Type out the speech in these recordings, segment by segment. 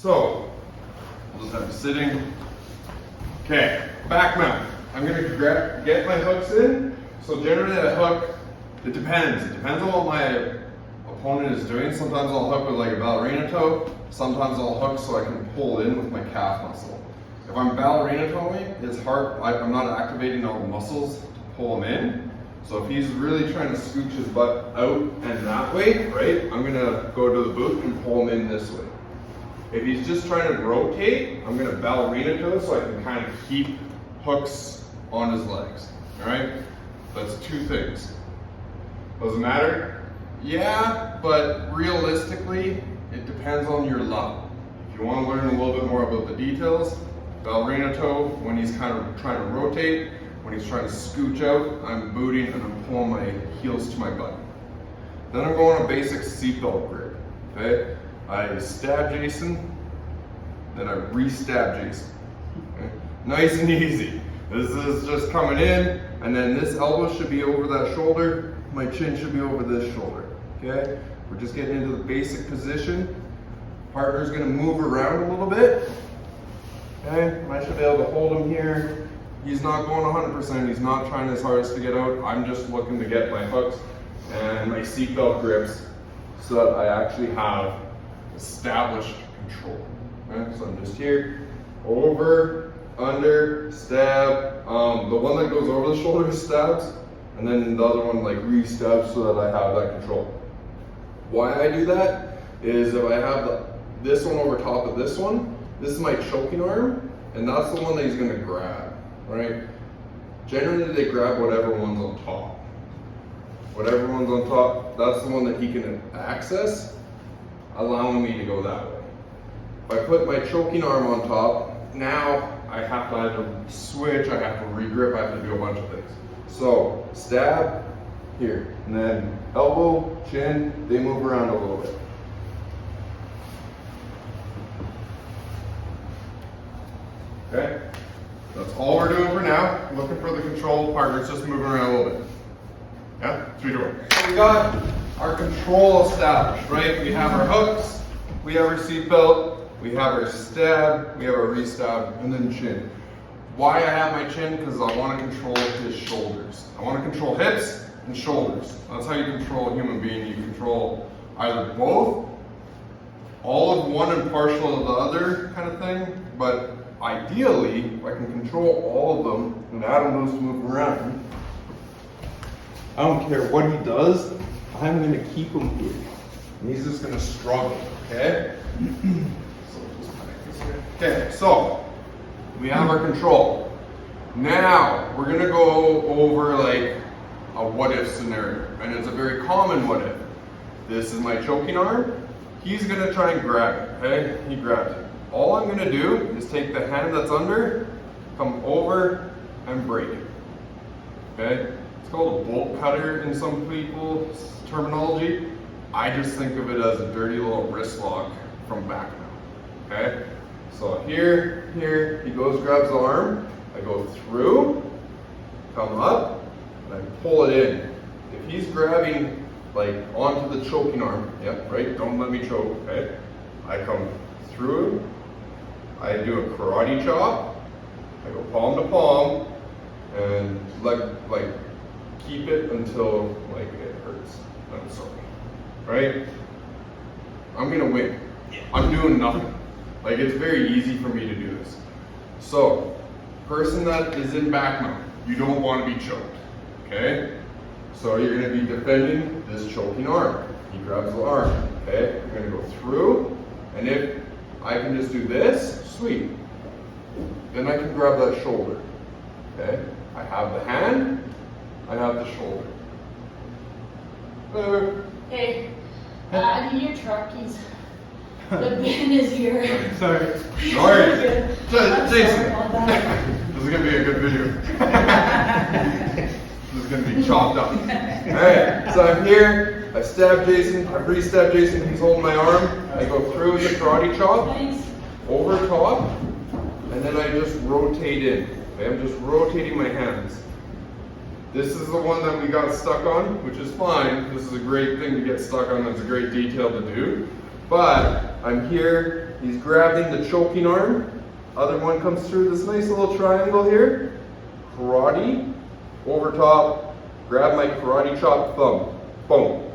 So, I'll just have you sitting. Okay, back mount. I'm gonna get my hooks in. So generally a hook, it depends. It depends on what my opponent is doing. Sometimes I'll hook with like a ballerina toe. Sometimes I'll hook so I can pull in with my calf muscle. If I'm ballerina toeing, it's hard. I'm not activating all the muscles to pull him in. So if he's really trying to scooch his butt out and that way, right, I'm gonna go to the boot and pull him in this way. If he's just trying to rotate, I'm gonna ballerina toe so I can kind of keep hooks on his legs, all right? That's two things. Does it matter? Yeah, but realistically, it depends on your level. If you want to learn a little bit more about the details, ballerina toe, when he's kind of trying to rotate, when he's trying to scooch out, I'm booting and I'm pulling my heels to my butt. Then I'm going a basic seatbelt grip, okay? I stab Jason, then I re-stab Jason. Okay? Nice and easy. This is just coming in, and then this elbow should be over that shoulder, my chin should be over this shoulder, okay? We're just getting into the basic position. Partner's gonna move around a little bit, okay? I should be able to hold him here. He's not going 100%, he's not trying his hardest to get out. I'm just looking to get my hooks and my seatbelt grips so that I actually have established control. Okay? So I'm just here, over, under, stab. The one that goes over the shoulder stabs, and then the other one like re-stabs so that I have that control. Why I do that is if I have this one over top of this one, this is my choking arm, and that's the one that he's gonna grab, right? Generally they grab whatever one's on top. Whatever one's on top, that's the one that he can access, allowing me to go that way. If I put my choking arm on top, now I have to either switch, I have to re-grip, I have to do a bunch of things. So, stab, here, and then elbow, chin, they move around a little bit. Okay? That's all we're doing for now. Looking for the control. Partner's just moving around a little bit. Yeah? 3 to 1. So we got our control established, right? We have our hooks, we have our seatbelt, we have our stab, we have our re-stab, and then chin. Why I have my chin? Because I want to control his shoulders. I want to control hips and shoulders. That's how you control a human being. You control either both, all of one and partial of the other kind of thing, but ideally, if I can control all of them and Adam knows to move around, I don't care what he does, I'm going to keep him here. And he's just going to struggle, okay? Okay, so we have our control. Now we're gonna go over like a what if scenario, and it's a very common what if. This is my choking arm. He's gonna try and grab it, okay? He grabs it. All I'm gonna do is take the hand that's under, come over and break it, okay? It's called a bolt cutter in some people's terminology. I just think of it as a dirty little wrist lock from back now, okay? So here, he goes, grabs the arm, I go through, come up, and I pull it in. If he's grabbing like onto the choking arm, yep, right, don't let me choke, okay? I come through, I do a karate chop, I go palm to palm, and like keep it until like it hurts. I'm sorry, right? I'm gonna win. I'm doing nothing. Like, it's very easy for me to do this. So, person that is in back mount, you don't want to be choked, okay? So you're going to be defending this choking arm. He grabs the arm, okay? You're going to go through, and if I can just do this, sweet. Then I can grab that shoulder, okay? I have the hand, I have the shoulder. Hey, I need your truck, he's... The bin is here. Sorry. Jason, this is going to be a good video. This is going to be chopped up. Alright, so I'm here, I stab Jason, I re-stab Jason, he's holding my arm, I go through with the karate chop, over top, and then I just rotate in. Okay, I'm just rotating my hands. This is the one that we got stuck on, which is fine. This is a great thing to get stuck on, it's a great detail to do. But I'm here, he's grabbing the choking arm. Other one comes through this nice little triangle here. Karate, over top, grab my karate chop thumb. Boom.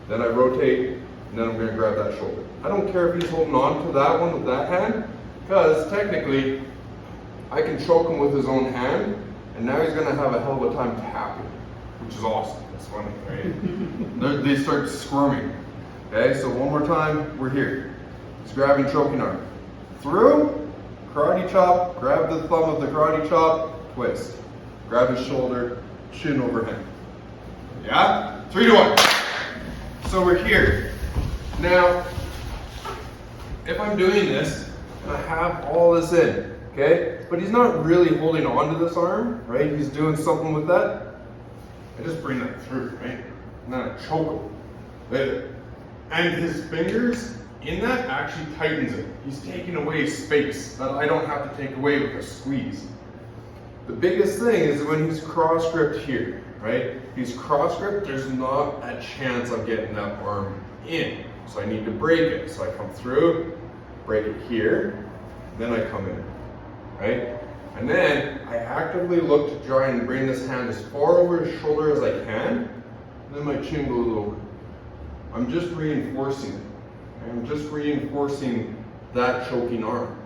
Then I rotate, and then I'm gonna grab that shoulder. I don't care if he's holding on to that one with that hand, because technically, I can choke him with his own hand, and now he's gonna have a hell of a time tapping, which is awesome. It's funny, right? They start squirming. Okay, so one more time, we're here. He's grabbing choking arm. Through, karate chop, grab the thumb of the karate chop, twist. Grab his shoulder, chin over hand. Yeah? 3 to 1. So we're here. Now, if I'm doing this, and I have all this in, okay? But he's not really holding on to this arm, right? He's doing something with that. I just bring that through, right? And then I choke him. Right? And his fingers in that actually tightens it. He's taking away space that I don't have to take away with a squeeze. The biggest thing is when he's cross gripped here, right? He's cross gripped, there's not a chance of getting that arm in. So I need to break it. So I come through, break it here, then I come in, right? And then I actively look to try and bring this hand as far over his shoulder as I can, and then my chin goes over. I'm just reinforcing it. I'm just reinforcing that choking arm.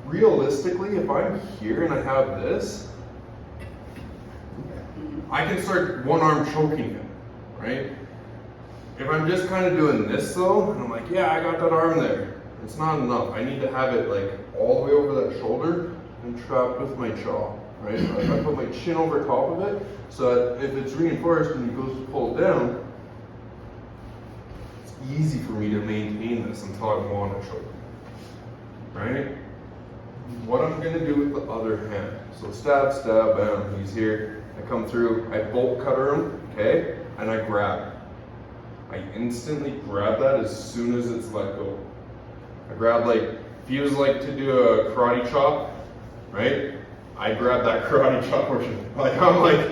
Realistically, if I'm here and I have this, I can start one arm choking him, right? If I'm just kind of doing this though, and I'm like, yeah, I got that arm there, it's not enough. I need to have it like all the way over that shoulder and trapped with my jaw, right? Like I put my chin over top of it, so that if it's reinforced and he goes to pull it down, it's easy for me to maintain this until I want to choke, right? What I'm gonna do with the other hand. So stab, stab, bam, he's here. I come through, I bolt cutter him, okay? And I grab. I instantly grab that as soon as it's let go. I grab like, if he was like to do a karate chop, right? I grab that karate chop portion. Like I'm like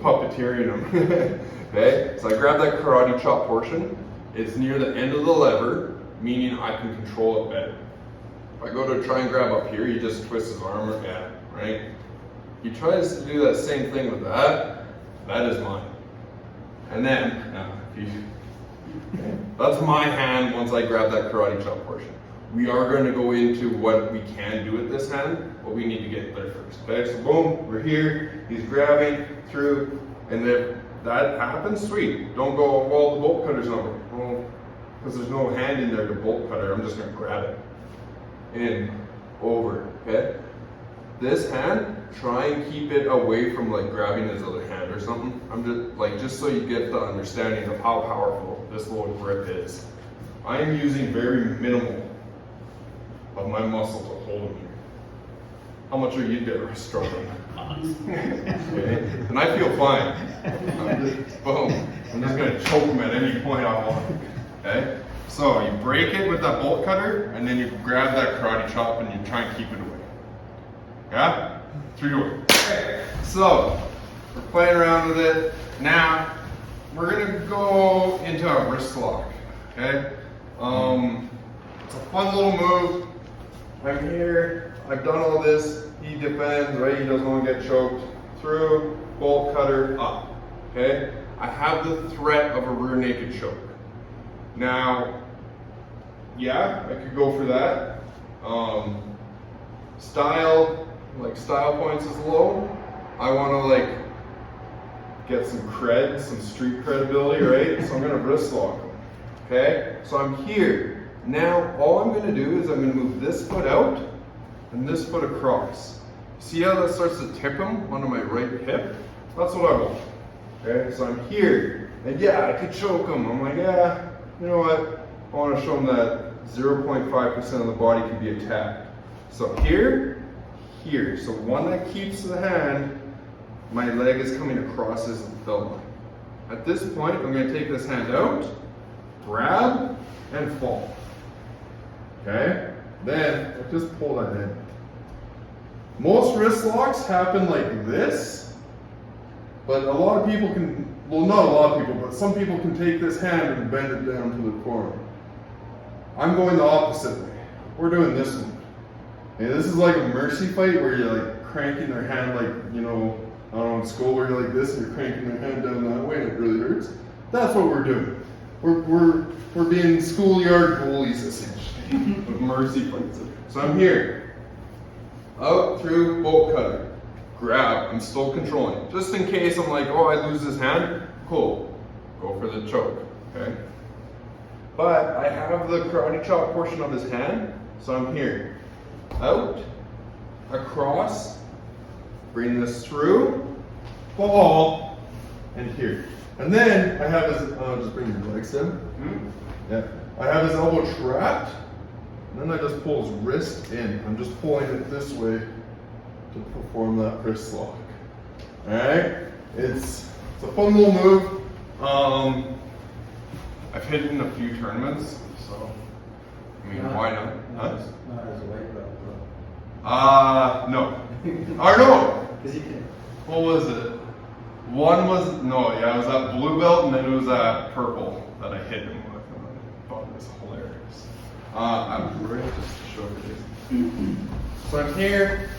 puppeteering him, okay? So I grab that karate chop portion. It's near the end of the lever, meaning I can control it better. If I go to try and grab up here, he just twists his arm, yeah, right? He tries to do that same thing with that. That is mine. And then, that's my hand once I grab that karate chop portion. We are going to go into what we can do with this hand, but we need to get there first. Okay, so boom, we're here. He's grabbing through, and if that happens, sweet. Don't go, well, the bolt cutter's not working. Well, because there's no hand in there to bolt cutter, I'm just going to grab it. In, over, okay? This hand, try and keep it away from like grabbing his other hand or something. I'm just like, just so you get the understanding of how powerful this little grip is. I am using very minimal of my muscle to hold him here. How much are you guys struggling? Okay. And I feel fine. Boom. I'm just gonna choke him at any point I want. Okay? So you break it with that bolt cutter, and then you grab that karate chop and you try and keep it away. Yeah? 3 to 1. Okay. So we're playing around with it. Now we're gonna go into a wrist lock. Okay? It's a fun little move. I'm here. I've done all this. He defends, right? He doesn't want to get choked. Through, bolt cutter, up. Okay? I have the threat of a rear naked choke. Now, yeah, I could go for that. Style points is low. I want to like get some cred, some street credibility, right? So I'm gonna wrist lock him. Okay? So I'm here. Now all I'm gonna do is I'm gonna move this foot out and this foot across. See how that starts to tip him onto my right hip? That's what I want. Okay? So I'm here. And yeah, I could choke him. I'm like, yeah, you know what? I want to show him that 0.5% of the body can be attacked. So here. So one that keeps the hand, my leg is coming across his thumb line. At this point, I'm going to take this hand out, grab, and fall. Okay? Then, I just pull that in. Most wrist locks happen like this, but a lot of people can, well, not a lot of people, but some people can take this hand and bend it down to the corner. I'm going the opposite way. We're doing this one. Okay, this is like a mercy fight where you're like cranking their hand like, you know, I don't know, in school where you're like this and you're cranking their hand down that way and it really hurts. That's what we're doing. We're being schoolyard bullies essentially with mercy fights. So I'm here, out through bolt cutter, grab, I'm still controlling. Just in case I'm like, oh, I lose this hand, cool, go for the choke, okay? But I have the karate chop portion of his hand, so I'm here, out, across, bring this through, fall, and here. And then I have his, just bring your legs down. Yeah. I have his elbow trapped, and then I just pull his wrist in. I'm just pulling it this way to perform that wrist lock. Alright? It's a fun little move. I've hit it in a few tournaments, so I mean, why not? Not as a white belt, though. No. Or no! Because you can. What was it? One was, no, yeah, it was at blue belt and then it was at purple that I hit him with. And I thought it was hilarious. I'm ready just to show you this. So I'm here,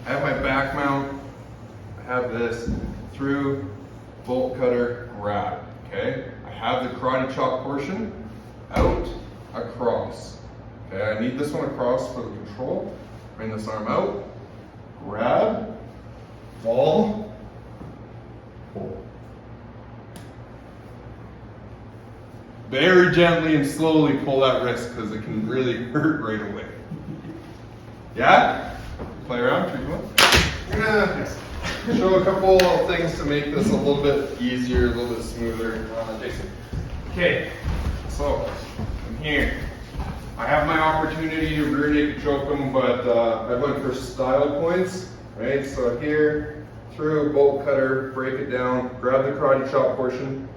I have my back mount, I have this through, bolt cutter, grab, okay? I have the karate chop portion, out, across. Okay, I need this one across for the control. Bring this arm out, grab, fall, pull. Very gently and slowly pull that wrist because it can really hurt right away. Yeah? Play around, 3, 2, 1. I'm gonna show a couple of things to make this a little bit easier, a little bit smoother. Jason. Okay, so I'm here. I have my opportunity to rear naked choke him, but I went for style points, right? So here, through, bolt cutter, break it down, grab the karate chop portion.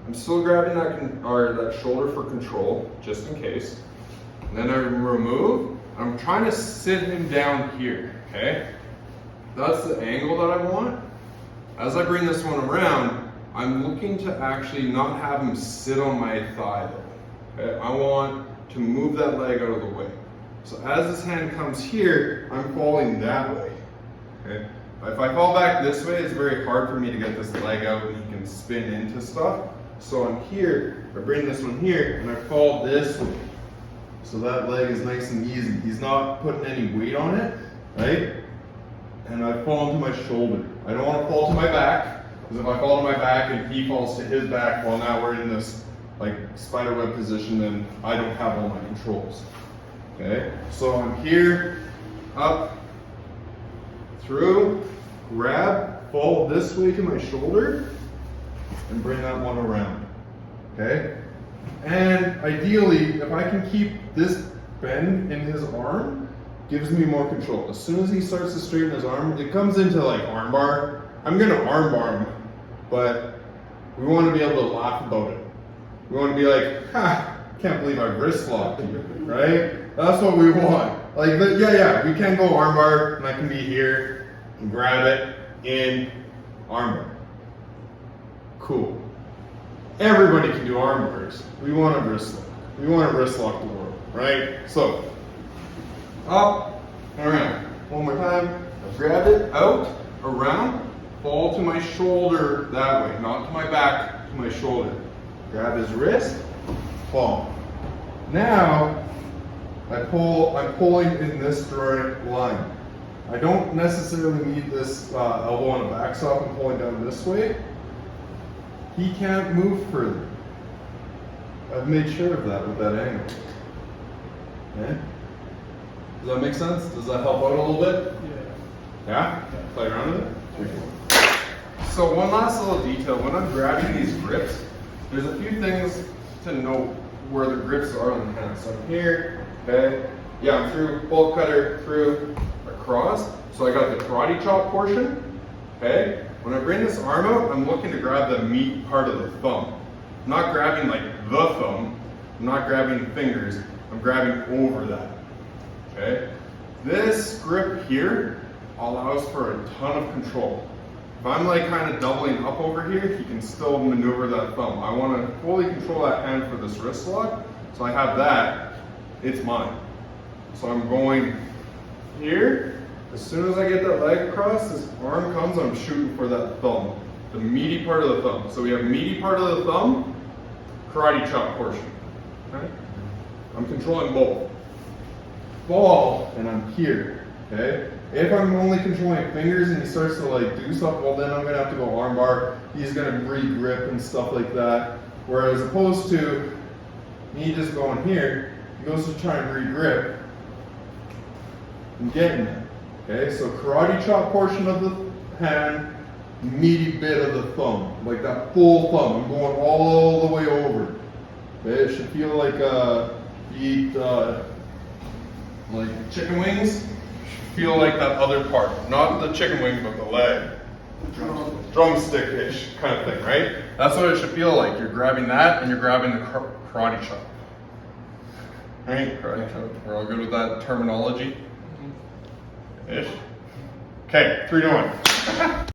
I'm still grabbing that shoulder for control, just in case. And then I remove. I'm trying to sit him down here, okay? That's the angle that I want. As I bring this one around, I'm looking to actually not have him sit on my thigh though, okay? I want to move that leg out of the way. So as this hand comes here, I'm falling that way, okay? If I fall back this way, it's very hard for me to get this leg out and he can spin into stuff. So I'm here, I bring this one here, and I fall this way. So that leg is nice and easy. He's not putting any weight on it, right? And I fall into my shoulder. I don't want to fall to my back, because if I fall to my back and he falls to his back, well now we're in this like spiderweb position, then I don't have all my controls. Okay, so I'm here, up, through, grab, fall this way to my shoulder, and bring that one around, okay? And ideally, if I can keep this bend in his arm, gives me more control. As soon as he starts to straighten his arm, it comes into like arm bar. I'm gonna arm bar him, but we wanna be able to laugh about it. We wanna be like, ha, can't believe I wrist locked you, right? That's what we want. Like, yeah, we can go arm bar, and I can be here, and grab it, in, arm bar. Cool. Everybody can do arm bars. We want a wrist lock. We want to wrist lock the world, right? So, up, and around. One more time. I grab it, out, around, fall to my shoulder that way, not to my back, to my shoulder. Grab his wrist, fall. Now, I'm pulling in this direct line. I don't necessarily need this elbow on a back stop and pulling down this way. He can't move further. I've made sure of that with that angle. Okay? Does that make sense? Does that help out a little bit? Yeah? Play around with it? So one last little detail. When I'm grabbing these grips, there's a few things to note where the grips are on the hand. So I'm here, okay? Yeah, I'm through, bolt cutter, through, across. So I got the karate chop portion, okay? When I bring this arm out, I'm looking to grab the meat part of the thumb. I'm not grabbing like the thumb. I'm not grabbing fingers. I'm grabbing over that, okay? This grip here allows for a ton of control. If I'm like kind of doubling up over here, he can still maneuver that thumb. I want to fully control that hand for this wrist lock, So I have that, it's mine. So I'm going here. As soon as I get that leg across, this arm comes, I'm shooting for that thumb. The meaty part of the thumb. So we have meaty part of the thumb, karate chop portion. Okay? I'm controlling both. Ball, and I'm here. Okay? If I'm only controlling fingers and he starts to like do stuff, well then I'm gonna have to go arm bar. He's gonna re-grip and stuff like that. Whereas opposed to me just going here, he goes to try and re-grip and getting it. Okay, so karate chop portion of the hand, meaty bit of the thumb, like that full thumb. I'm going all the way over. Okay, it should feel like you eat like chicken wings. Feel like that other part, not the chicken wing, but the leg. Drumstick-ish kind of thing, right? That's what it should feel like. You're grabbing that and you're grabbing the karate chop. Right? Karate chop. We're all good with that terminology? Ish. Okay, 3 to 1.